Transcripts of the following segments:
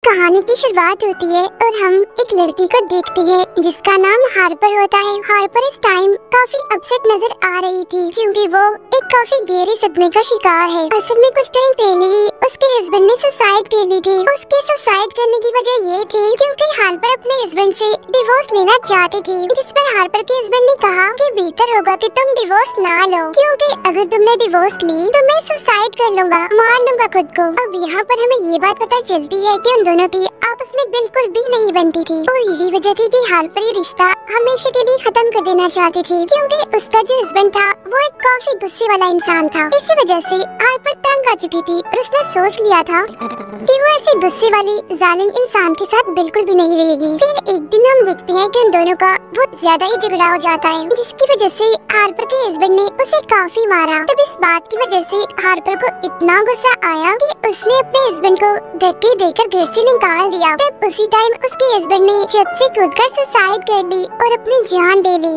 कहानी की शुरुआत होती है और हम एक लड़की को देखते हैं जिसका नाम हार्पर होता है। हार्पर इस टाइम काफी अपसेट नजर आ रही थी क्योंकि वो एक काफी गहरे सदमे का शिकार है। असल में कुछ टाइम पहले ही उसके हस्बैंड ने सुसाइड कर ली थी। उसके सुसाइड करने की वजह ये थी क्योंकि हार्पर अपने हस्बैंड से डिवोर्स लेना चाहती थी, जिस पर हार्पर के हस्बैंड ने कहा कि बेहतर होगा कि तुम डिवोर्स ना लो, क्योंकि अगर तुमने डिवोर्स ली तो मैं सुसाइड कर लूंगा, मार लूंगा खुद को। अब यहाँ पर हमें ये बात पता चलती है कि उन दोनों की आपस में बिल्कुल भी नहीं बनती थी और यही वजह थी कि हार्पर ये रिश्ता हमेशा के लिए खत्म कर देना चाहती थी, क्योंकि उसका जो हस्बैंड था वो एक काफी गुस्से वाला इंसान था। इसी वजह से हार्पर तंग आ चुकी थी और उसने सोच लिया था कि वो ऐसे गुस्से वाले जालिम इंसान के साथ बिल्कुल भी नहीं रहेगी। फिर एक दिन हम देखते हैं कि उन दोनों का बहुत ज्यादा ही झगड़ा हो जाता है, जिसकी वजह से हार्पर के हस्बैंड ने उसे काफी मारा। तब इस बात की वजह से हार्पर को इतना गुस्सा आया कि उसने अपने हस्बैंड को धक्के देकर घर से निकाल दिया। तब उसी टाइम उसके हस्बैंड ने छत से कूदकर सुसाइड कर ली और अपनी जान दे ली।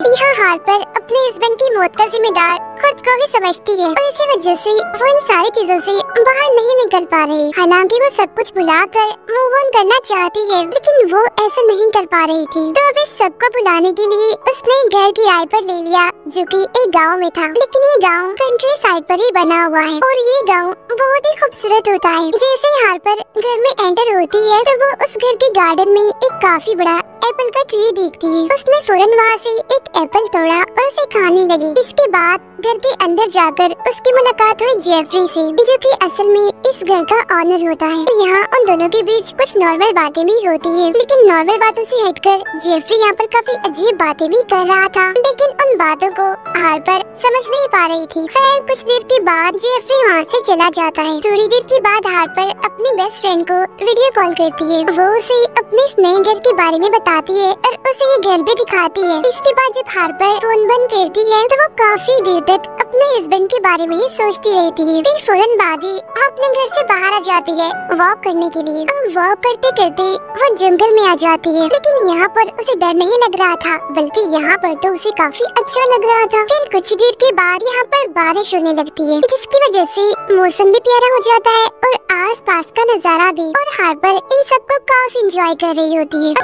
यहाँ हार्पर अपने हस्बैंड की मौत का जिम्मेदार खुद को ही समझती है और इसी वजह से वो इन सारी चीजों से बाहर नहीं निकल पा रही। हालांकि वो सब कुछ भुलाकर मूव ऑन करना चाहती है, लेकिन वो ऐसा नहीं कर पा रही थी। तो अब इस सबको भुलाने के लिए उसने घर किराए पर ले लिया, जो कि एक गांव में था, लेकिन ये गांव कंट्री साइड पर ही बना हुआ है और ये गांव बहुत ही खूबसूरत होता है। जैसे ही हार्पर घर में एंटर होती है तो वो उस घर के गार्डन में एक काफी बड़ा एप्पल का ट्री देखती है। उसने फौरन वहाँ से एक एप्पल तोड़ा और उसे खाने लगी। इसके बाद घर के अंदर जाकर उसकी मुलाकात हुई जेफरी से, जो कि असल में इस घर का ऑनर होता है। यहाँ उन दोनों के बीच कुछ नॉर्मल बातें भी होती है, लेकिन नॉर्मल बातों से हटकर जेफरी यहाँ पर काफी अजीब बातें भी कर रहा था, लेकिन उन बातों को हार्पर समझ नहीं पा रही थी। खैर कुछ देर के बाद जेफरी वहाँ से चला जाता है। थोड़ी देर के बाद हार्पर अपनी बेस्ट फ्रेंड को वीडियो कॉल करती है। वो उसे अपने इस नए घर के बारे में बताती है और उसे ये घर भी दिखाती है। इसके बाद जब हार्पर फोन बंद करती है तो वो काफी देर तक अपने हस्बैंड के बारे में ही सोचती रहती है। फिर फौरन बाद ही अपने घर से बाहर आ जाती है वॉक करने के लिए। अब वॉक करते करते वो जंगल में आ जाती है, लेकिन यहाँ पर उसे डर नहीं लग रहा था, बल्कि यहाँ पर तो उसे काफी अच्छा लग रहा था। फिर कुछ देर के बाद यहाँ पर बारिश होने लगती है, जिसकी वजह से मौसम भी प्यारा हो जाता है और आस पास का नजारा भी, और हार्पर इन सबको काफी एंजॉय कर रही होती है।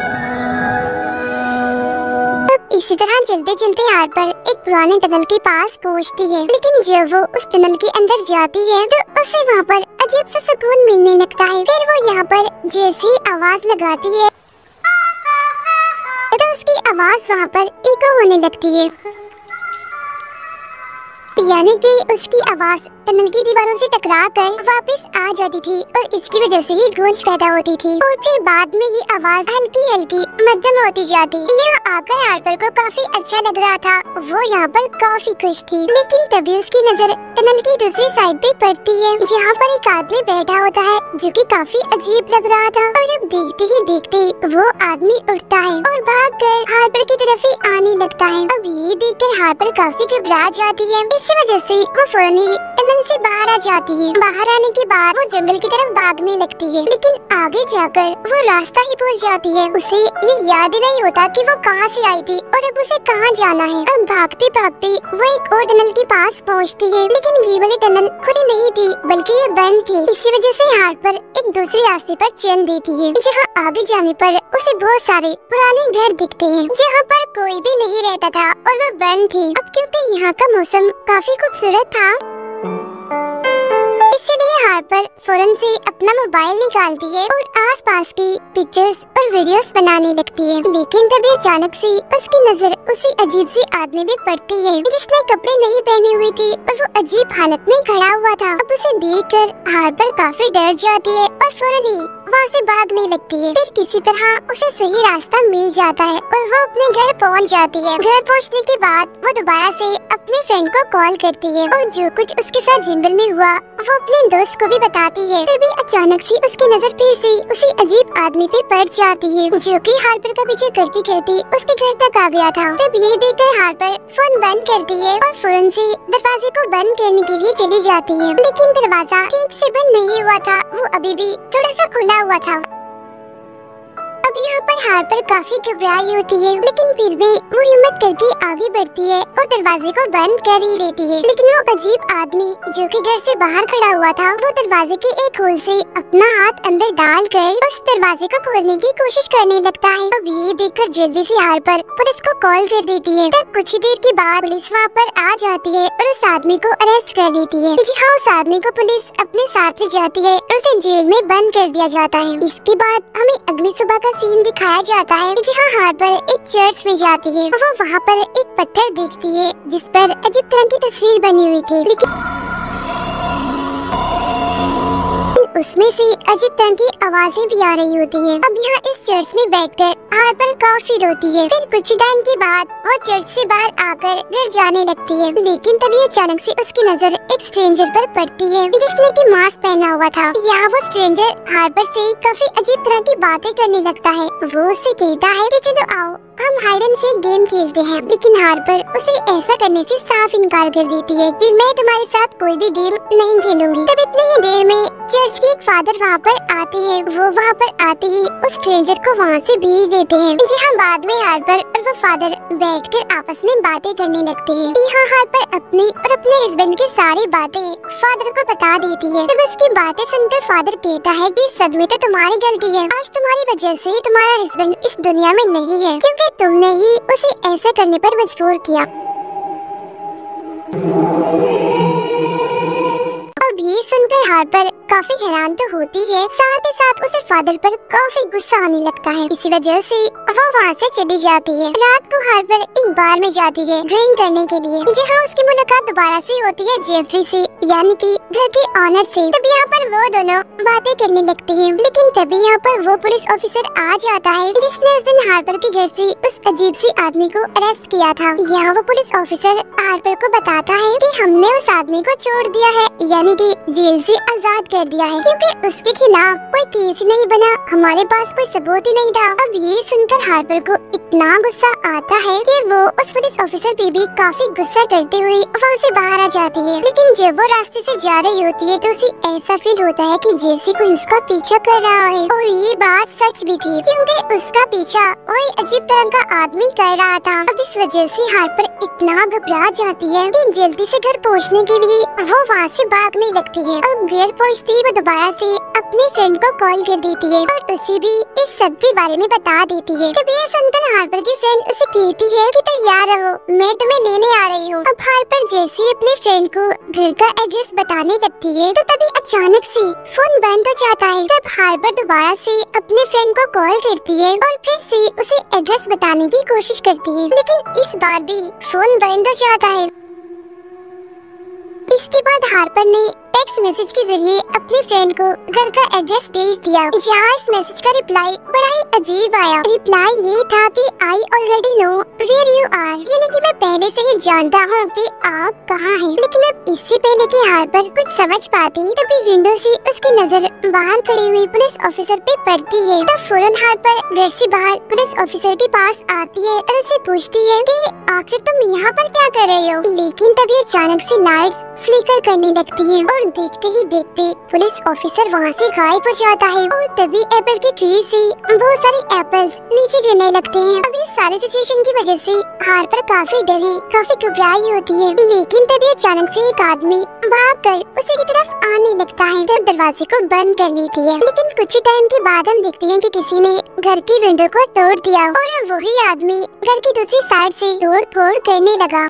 इसी तरह चलते चलते हार्पर एक पुराने टनल के पास पहुंचती है, लेकिन जब वो उस टनल के अंदर जाती है तो उसे वहाँ पर अजीब सा सुकून मिलने लगता है। फिर वो यहाँ पर जैसी आवाज लगाती है तो उसकी आवाज वहाँ पर इको होने लगती है, यानी कि उसकी आवाज टनल की दीवारों से टकरा कर वापस आ जाती थी और इसकी वजह से ही गूंज पैदा होती थी और फिर बाद में ये आवाज हल्की हल्की मध्यम होती जाती। यहाँ आकर हार्पर को काफी अच्छा लग रहा था, वो यहाँ पर काफी खुश थी, लेकिन तभी उसकी नजर टनल की दूसरी साइड पे पड़ती है, जहाँ पर एक आदमी बैठा होता है जो कि काफी अजीब लग रहा था। और अब देखते ही देखते वो आदमी उठता है और भाग कर हार्पर की तरफ ही आने लगता है। अब ये देखकर हार्पर काफी घबरा जाती है। इसी वजह से वो फौरन ही टनल से बाहर आ जाती है। बाहर आने के बाद वो जंगल की तरफ भागने लगती है, लेकिन आगे जाकर वो रास्ता ही भूल जाती है। उसे ये याद ही नहीं होता कि वो कहाँ से आई थी और अब उसे कहाँ जाना है। अब भागते भागते वो एक और टनल के पास पहुँचती है, लेकिन ये वाली टनल खुली नहीं थी बल्कि ये बंद थी। इसी वजह से हार्पर एक दूसरे रास्ते पर चल देती है, जहाँ आगे जाने पर उसे बहुत सारे पुराने घर दिखते हैं, जहाँ पर कोई भी नहीं रहता था और वो बंद थे। अब क्योंकि यहाँ का मौसम काफी खूबसूरत था, इसलिए हार्पर फौरन से अपना मोबाइल निकालती है और आसपास की पिक्चर्स और वीडियोस बनाने लगती है। लेकिन तभी अचानक से उसकी नजर उसी अजीब सी आदमी पे पड़ती है, जिसने कपड़े नहीं पहने हुए थे और वो अजीब हालत में खड़ा हुआ था। अब उसे देखकर हार्पर काफी डर जाती है और फौरन ही वहाँ से भागने लगती है। फिर किसी तरह उसे सही रास्ता मिल जाता है और वो अपने घर पहुँच जाती है। घर पहुँचने के बाद वो दोबारा से अपने फ्रेंड को कॉल करती है और जो कुछ उसके साथ जंगल में हुआ वो अपने दोस्त को भी बताती है। तभी अचानक से उसकी नजर फिर से उसी अजीब आदमी पे पड़ जाती है, जो कि हार्पर का पीछे करती करती उसके घर तक आ गया था। तब ये देखकर हार्पर फोन बंद करती है और फौरन से दरवाजे को बंद करने के लिए चली जाती है, लेकिन दरवाजा ठीक से बंद नहीं हुआ था, वो अभी भी थोड़ा सा खुला हुआ था। अब यहाँ पर हार्पर काफी घबराई होती है, लेकिन फिर भी वो हिम्मत करके आगे बढ़ती है और दरवाजे को बंद कर ही लेती है। लेकिन वो अजीब आदमी जो कि घर से बाहर खड़ा हुआ था, वो दरवाजे के एक होल से अपना हाथ अंदर डालकर उस दरवाजे को खोलने की कोशिश करने लगता है। अब ये देखकर जल्दी से हार्पर पुलिस को कॉल कर देती है। तब कुछ ही देर के बाद पुलिस वहाँ पर आ जाती है और उस आदमी को अरेस्ट कर लेती है। जी हाँ, उस आदमी को पुलिस अपने साथ ले जाती है और उसे जेल में बंद कर दिया जाता है। इसके बाद हमें अगली सुबह का सीन दिखाया जाता है। जी हाँ, हार्पर एक चर्च में जाती है। वो वहाँ पर एक पत्थर देखती है जिस पर अजीब तरह की तस्वीर बनी हुई थी, लेकिन उसमें से अजीब तरह की आवाजें भी आ रही होती हैं। अब यहाँ इस चर्च में बैठकर हार्पर काफी रोती है। फिर कुछ टाइम के बाद वो चर्च से बाहर आकर घर जाने लगती है, लेकिन तभी अचानक से उसकी नजर एक स्ट्रेंजर पर पड़ती है जिसने की मास्क पहना हुआ था। यहाँ वो स्ट्रेंजर हार्पर से काफी अजीब तरह की बातें करने लगता है। वो उससे कहता है कि चलो आओ हम हाइड एंड सीक गेम खेलते हैं, लेकिन हार्पर उसे ऐसा करने से साफ इनकार कर देती है कि मैं तुम्हारे साथ कोई भी गेम नहीं खेलूंगी। तब इतनी ही देर में चर्च के एक फादर वहाँ पर आते हैं। वो वहाँ पर आते ही उस स्ट्रेंजर को वहाँ से भेज देते हैं। जी हाँ, बाद में हार्पर और वो फादर बैठकर आपस में बातें करने लगते हैं। यहाँ हार्पर अपनी और अपने हस्बैंड की सारी बातें फादर को बता देती है। तब उसकी बातें सुनकर फादर कहता है कि सब में तो तुम्हारी गलती है, आज तुम्हारी वजह से तुम्हारा हस्बैंड इस दुनिया में नहीं है, क्योंकि तुमने ही उसे ऐसा करने पर मजबूर किया। अब ये सुनकर हार्पर काफी हैरान तो होती है, साथ ही साथ उसे फादर पर काफी गुस्सा आने लगता है। इसी वजह से वो वहाँ से चली जाती है। रात को हार्पर एक बार में जाती है ड्रिंक करने के लिए। जहाँ उसकी मुलाकात दोबारा से होती है जेफरी से, यानी कि घर के ऑनर से। तब यहाँ पर वो दोनों बातें करने लगते हैं, लेकिन तभी यहाँ पर वो पुलिस ऑफिसर आ जाता है जिसने उस दिन हार्पर के घर से उस अजीब सी आदमी को अरेस्ट किया था। यहाँ वो पुलिस ऑफिसर हार्पर को बताता है कि हमने उस आदमी को छोड़ दिया है, यानी कि जेल से आजाद कर दिया है, क्योंकि उसके खिलाफ कोई केस नहीं बना, हमारे पास कोई सबूत ही नहीं था। अब ये सुनकर हार्पर को इतना गुस्सा आता है कि वो उस पुलिस ऑफिसर पे भी काफी गुस्सा करते हुए वहाँ से बाहर आ जाती है। लेकिन जब वो रास्ते से जा रही होती है तो उसे ऐसा फील होता है कि जैसे कोई उसका पीछा कर रहा है। और ये बात सच भी थी, क्योंकि उसका पीछा वही अजीब तरह का आदमी कर रहा था। अब इस वजह से हार्पर इतना घबरा जाती है कि जल्दी से घर पहुँचने के लिए वो वहाँ से भागने लगती है। अब घर पहुँचती वो दोबारा से अपने फ्रेंड को कॉल कर देती है और उसे भी इस सब के बारे में बता देती है। तब यह सुनकर हार्पर की फ्रेंड उसे कहती है कि तैयार रहो, मैं तुम्हें लेने आ रही हूँ। अब हार्पर जैसे अपने फ्रेंड को घर का एड्रेस बताने लगती है तो तभी अचानक से फोन बंद हो जाता है। तब हार्पर दोबारा से अपने फ्रेंड को कॉल करती है और फिर से उसे एड्रेस बताने की कोशिश करती है, लेकिन इस बार भी फोन बंद हो जाता है। इसके बाद हार्पर ने टेक्स्ट मैसेज के जरिए अपने फ्रेंड को घर का एड्रेस भेज दिया, जहाँ इस मैसेज का रिप्लाई बड़ा ही अजीब आया। रिप्लाई ये था कि I already know where you are, यानी कि मैं पहले से ही जानता हूँ कि आप कहाँ हैं। लेकिन अब इससे पहले कि हार्पर कुछ समझ पाती तभी विंडो से उसकी नजर बाहर खड़ी हुई पुलिस ऑफिसर पे पड़ती है। तब फौरन हार्पर घर से बाहर पुलिस ऑफिसर के पास आती है और उसे पूछती है कि आखिर तुम यहाँ पर क्या कर रहे हो। लेकिन तभी अचानक से लाइट्स फ्लिकर करने लगती है और देखते ही देखते पुलिस ऑफिसर वहाँ से गायब हो जाता है। और तभी एप्पल की ट्री से बहुत सारे एप्पल्स नीचे गिरने लगते हैं। अब इस सारी सिचुएशन की वजह से हार्पर काफी डरी, काफी घबराई होती है। लेकिन तभी अचानक से एक आदमी भागकर उसी की तरफ आने लगता है, तब दरवाजे को बंद कर लेती है। लेकिन कुछ टाइम के बाद हम देखते हैं कि किसी ने घर की विंडो को तोड़ दिया और वही आदमी घर की दूसरी साइड से तोड़ फोड़ करने लगा।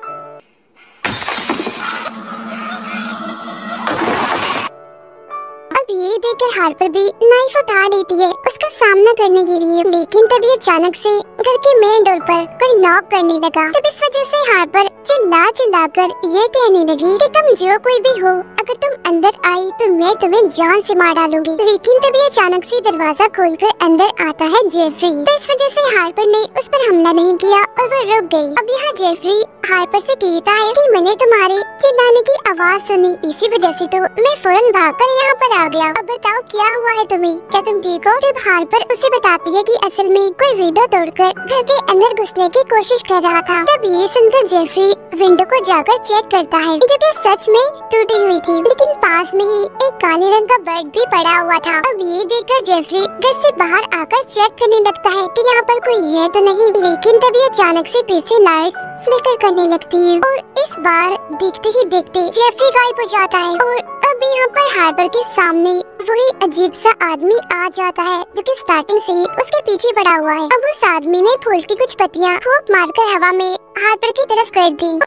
अब ये देखकर हार्पर भी नाइफ उठा लेती है उसका सामना करने के लिए। लेकिन तभी अचानक से घर के मेन डोर पर कोई नॉक करने लगा। तब इस वजह से हार्पर चिल्ला कर ये कहने लगी कि तुम जो कोई भी हो, अगर तुम अंदर आई तो मैं तुम्हें जान से मार डालूंगी। लेकिन तभी अचानक से दरवाजा खोलकर अंदर आता है जेफरी। तो इस वजह से हार्पर ने उस पर हमला नहीं किया और वो रुक गई। अब यहाँ जेफरी हार्पर से कहता है कि मैंने तुम्हारे चिल्लाने की आवाज सुनी, इसी वजह से तो मैं फौरन भागकर यहाँ पर आ गया। अब बताओ क्या हुआ है तुम्हें, क्या तुम ठीक हो। तब हार्पर उसे बताती है कि असल में कोई विंडो तोड़कर घर के अंदर घुसने की कोशिश कर रहा था। तब ये सुनकर जेफरी विंडो को जाकर चेक करता है, जो कि सच में टूटी हुई थी। थी, लेकिन पास में ही एक काले रंग का बेड भी पड़ा हुआ था। अब ये देखकर जेफरी घर से बाहर आकर चेक करने लगता है कि यहाँ पर कोई है तो नहीं, लेकिन तभी अचानक से फिर से लाइट्स फ्लिकर करने लगती है और इस बार देखते ही देखते जेफरी गायब हो जाता है। और अब यहाँ पर हार्पर के सामने वही अजीब सा आदमी आ जाता है जो कि स्टार्टिंग से ही उसके पीछे पड़ा हुआ है। अब उस आदमी ने फूल की कुछ पत्तियाँ फूंक मारकर हवा में हार्पर की तरफ कर दी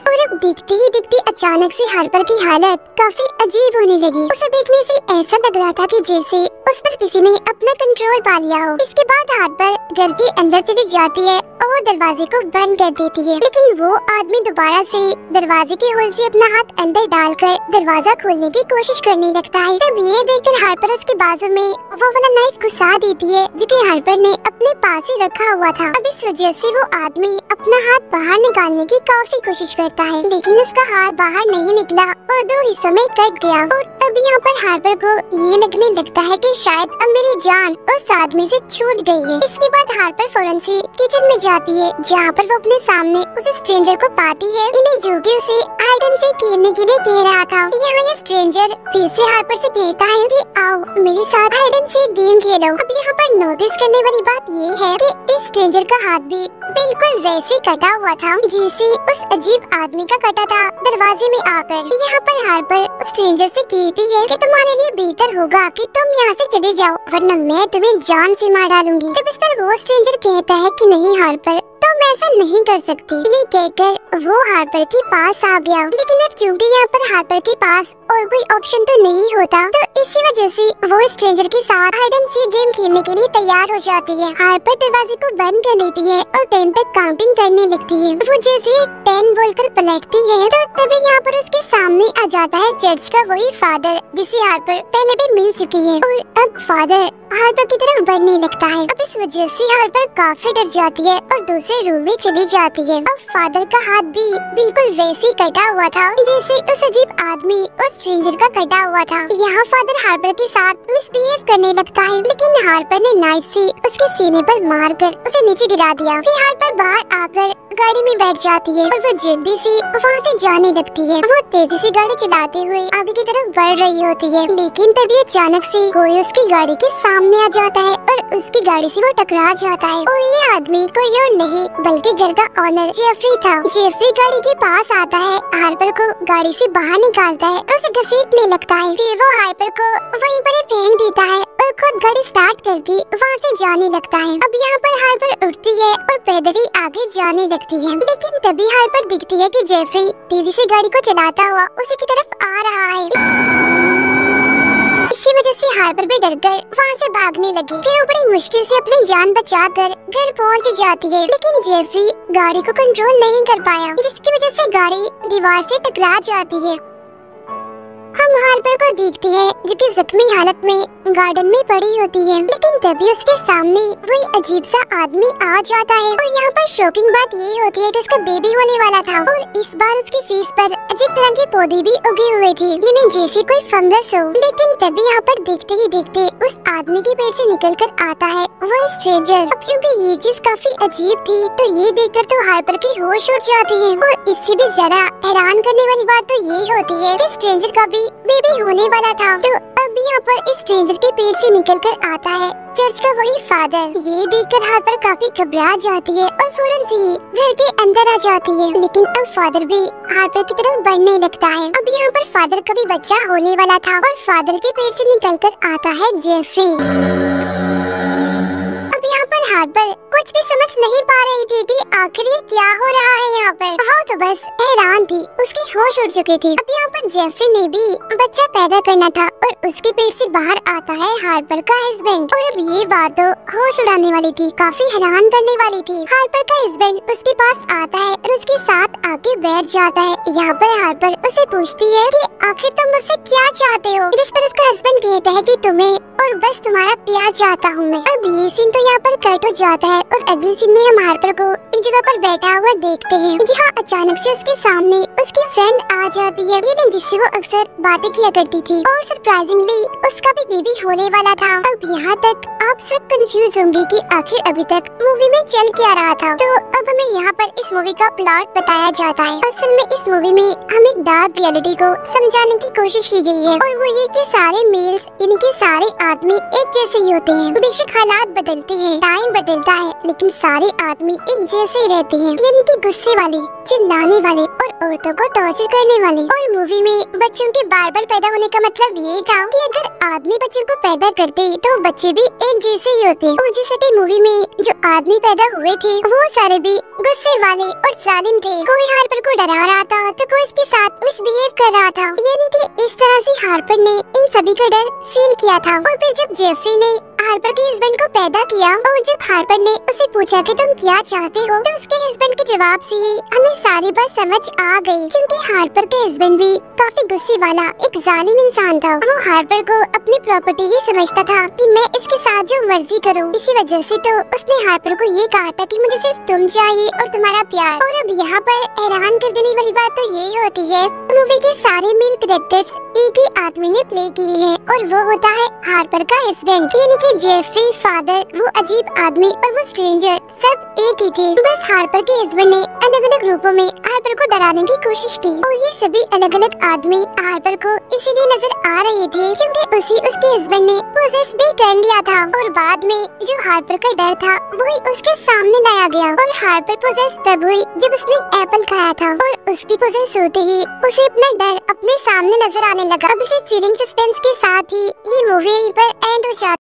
और अब देखते ही देखते अचानक से हार्पर की हालत काफी अजीब होने लगी। उसे देखने से ऐसा लग रहा था कि जैसे उस पर किसी ने अपना कंट्रोल पा लिया हो। इसके बाद हार्पर घर के अंदर चली जाती है और दरवाजे को बंद कर देती है, लेकिन वो आदमी दोबारा से दरवाजे के होल से अपना हाथ अंदर डालकर दरवाजा खोलने की कोशिश करने लगता है। तब ये देखकर हार्पर उसके बाजू में वो वाला नाइफ घुसा देती है जो कि हार्पर ने अपने पास ही रखा हुआ था। अब इस वजह से वो आदमी अपना हाथ बाहर निकालने की काफी कोशिश करता है, लेकिन उसका हाथ बाहर नहीं निकला और दो हिस्सों में कट गया। और अब यहाँ पर हार्पर को ये लगने लगता है कि शायद अब मेरी जान उस आदमी से छूट गई है। इसके बाद हार्पर फौरन से किचन में जाती है जहाँ पर वो अपने सामने उस स्ट्रेंजर को पाती है, इन्हें जो कि उसे हाइड एंड सीक खेलने के लिए कह रहा था। यहाँ ये स्ट्रेंजर फिर से हार्पर से कहता है कि आओ मेरे साथ हाइड एंड सीक गेम खेलो। अब यहाँ पर नोटिस करने वाली बात ये है कि इस स्ट्रेंजर का हाथ भी बिल्कुल वैसे कटा हुआ था जैसे उस अजीब आदमी का कटा था दरवाजे में आकर। यहाँ पर हार्पर स्ट्रेंजर से कहती है कि तुम्हारे लिए बेहतर होगा कि तुम यहाँ से चले जाओ वरना मैं तुम्हें जान से मार डालूंगी। तब इस पर वो स्ट्रेंजर कहता है कि नहीं हार्पर, तुम ऐसा नहीं कर सकती। ये कहकर वो हार्पर के पास आ गया, लेकिन अब चूंकि यहाँ पर हार्पर के पास और कोई ऑप्शन तो नहीं होता, तो इसी वजह से वो स्ट्रेंजर के साथ हाइड एंड सीक गेम खेलने के लिए तैयार हो जाती है। हार्पर दरवाजे को बंद कर लेती है और 10 तक काउंटिंग करने लगती है। वो जैसे 10 बोलकर पलटती है तो तभी यहाँ पर उसके सामने आ जाता है चर्च का वही फादर जिसे हार्पर पहले भी मिल चुकी है। और अब फादर हार्पर की तरफ बढ़ने लगता है। अब इस वजह से हार्पर काफी डर जाती है और दूसरे रूम में चली जाती है। अब फादर का हाथ भी बिल्कुल वैसे कटा हुआ था जैसे उस अजीब आदमी और स्ट्रेंजर का कटा हुआ था। यहाँ फादर हार्पर के साथ मिसबिहेव करने लगता है, लेकिन हार्पर ने नाइफ से उसके सीने पर मारकर उसे नीचे गिरा दिया। फिर हार्पर बाहर आकर गाड़ी में बैठ जाती है और वो जल्दी से वहाँ से जाने लगती है। वो तेजी से गाड़ी चलाते हुए आगे की तरफ बढ़ रही होती है, लेकिन तभी अचानक से कोई उसकी गाड़ी के सामने आ जाता है और उसकी गाड़ी से वो टकरा जाता है। और ये आदमी कोई और नहीं बल्कि घर का ऑनर जेफरी था। जेफरी गाड़ी के पास आता है, हार्पर को गाड़ी से बाहर निकालता है और उसे घसीटने लगता है। फिर वो हार्पर को वहीं पर ही फेंक देता है और खुद गाड़ी स्टार्ट करके वहाँ से जाने लगता है। अब यहाँ पर हार्पर उठती है और पैदल ही आगे जाने लगती है, लेकिन तभी हार्पर दिखती है कि जेफरी तेजी से गाड़ी को चलाता हुआ उसी की तरफ आ रहा है। इसी वजह से हार्पर भी डरकर वहाँ से भागने लगी। फिर वो बड़ी मुश्किल से अपनी जान बचाकर घर पहुँच जाती है, लेकिन जेफरी गाड़ी को कंट्रोल नहीं कर पाया जिसकी वजह से गाड़ी दीवार से टकरा जाती है। हम हार्पर को देखते हैं जो कि जख्मी हालत में गार्डन में पड़ी होती है, लेकिन तभी उसके सामने वही अजीब सा आदमी आ जाता है। और यहाँ पर शॉकिंग बात ये होती है कि उसका बेबी होने वाला था और इस बार उसकी फेस पर अजीब तरह के पौधे भी उगे हुए थे, यानी जैसे कोई फंगस हो। लेकिन तभी यहाँ पर देखते ही देखते उस आदमी के पेट से निकल कर आता है वो स्ट्रेंजर। अब क्योंकि ये चीज काफी अजीब थी तो ये देखकर तो हार्पर की होश उड़ जाती है। और इससे भी ज्यादा हैरान करने वाली बात तो ये होती है कि स्ट्रेंजर का भी बेबी होने वाला था। तो अब यहाँ पर इस स्ट्रेंजर के पेट से निकल कर आता है चर्च का वही फादर। ये देखकर हार्पर काफी घबरा जाती है और फौरन से ही घर के अंदर आ जाती है, लेकिन अब फादर भी हार्पर की तरफ बढ़ने लगता है। अब यहाँ पर फादर का भी बच्चा होने वाला था और फादर के पेट से निकल कर आता है जेफरी। यहाँ पर हार्पर कुछ भी समझ नहीं पा रही थी कि आखिर ये क्या हो रहा है यहाँ पर। हाँ तो बस हैरान थी, उसकी होश उड़ चुकी थी। अब यहाँ पर जेफरी ने भी बच्चा पैदा करना था और उसके पेट से बाहर आता है हार्पर का हस्बैंड। और अब ये बात तो होश उड़ाने वाली थी, काफी हैरान करने वाली थी। हार्पर का हस्बैंड उसके पास आता है और उसके साथ आके बैठ जाता है। यहाँ पर हार्पर उसे पूछती है कि आखिर तुम मुझसे क्या चाहते हो, जिस पर उसका हस्बैंड कहता है कि तुम्हें और बस तुम्हारा प्यार चाहता हूँ मैं। अब ये सीन तो यहाँ पर कट हो जाता है और अगले सीन में हम हार्पर को एक जगह पर बैठा हुआ देखते हैं जहाँ अचानक से उसके सामने उसकी फ्रेंड आ जाती है, ये जिससे वो अक्सर बातें किया करती थी और सरप्राइजिंगली उसका भी बेबी होने वाला था। अब यहाँ तक आप सब कंफ्यूज होंगे कि आखिर अभी तक मूवी में चल क्या रहा था। तो अब हमें यहाँ पर इस मूवी का प्लॉट बताया जाता है। असल में इस मूवी में हम एक डार्क रियलिटी को समझाने की कोशिश की गई है, और वो ये कि सारे मेल्स यानी कि सारे आदमी एक जैसे ही होते हैं। बेशक हालात बदलते हैं, टाइम बदलता है, लेकिन सारे आदमी एक जैसे ही रहते हैं, यानी कि गुस्से वाले, चिल्लाने वाले और औरतों को टॉर्चर करने वाले। और मूवी में बच्चों के बार बार पैदा होने का मतलब ये था कि अगर आदमी बच्चों को पैदा करते तो बच्चे भी एक जैसे ही होते। और जैसे कि मूवी में जो आदमी पैदा हुए थे वो सारे भी गुस्से वाले और जालिम थे। कोई हार्पर को डरा रहा था तो कोई इसके साथ मिसबिहेव कर रहा था, यानी कि इस तरह से हार्पर ने इन सभी का डर फील किया था। और फिर जब जेफरी ने हार्पर के हस्बैंड को पैदा किया और जब हार्पर ने उसे पूछा कि तुम क्या चाहते हो, तो उसके हस्बैंड के जवाब से ही हमें सारी बात समझ आ गई, क्योंकि हार्पर के हस्बैंड भी काफी गुस्से वाला एक जालिम इंसान था। वो हार्पर को अपनी प्रॉपर्टी ही समझता था कि मैं इसके साथ जो मर्जी करूं। इसी वजह से तो उसने हार्पर को ये कहा था कि मुझे सिर्फ तुम चाहिए और तुम्हारा प्यार। और अब यहाँ पर हैरान कर देने वाली बात तो यही होती है, मूवी के सारे मेल कैरेक्टर्स एक ही आदमी ने प्ले किए हैं, और वो होता है हार्पर का हस्बैंड, यानी कि जेफरी, फादर, वो अजीब आदमी और वो स्ट्रेंजर सब एक ही थे। बस हार्पर के हस्बैंड ने अलग अलग रूपों में हार्पर को डराने की कोशिश की, और ये सभी अलग अलग आदमी हार्पर को इसीलिए नजर आ रहे थे क्योंकि उसके हस्बैंड ने पोजेस भी कर लिया था। और बाद में जो हार्पर का डर था वही उसके सामने लाया गया, और हार्पर पोजेस तब हुई जब उसने एप्पल खाया था, और उसकी पोजेस होते ही उसे अपना डर अपने सामने नजर आने लगा। अब इसे थ्रिलिंग सस्पेंस के साथ ही ये मूवी पर एंड हो जाती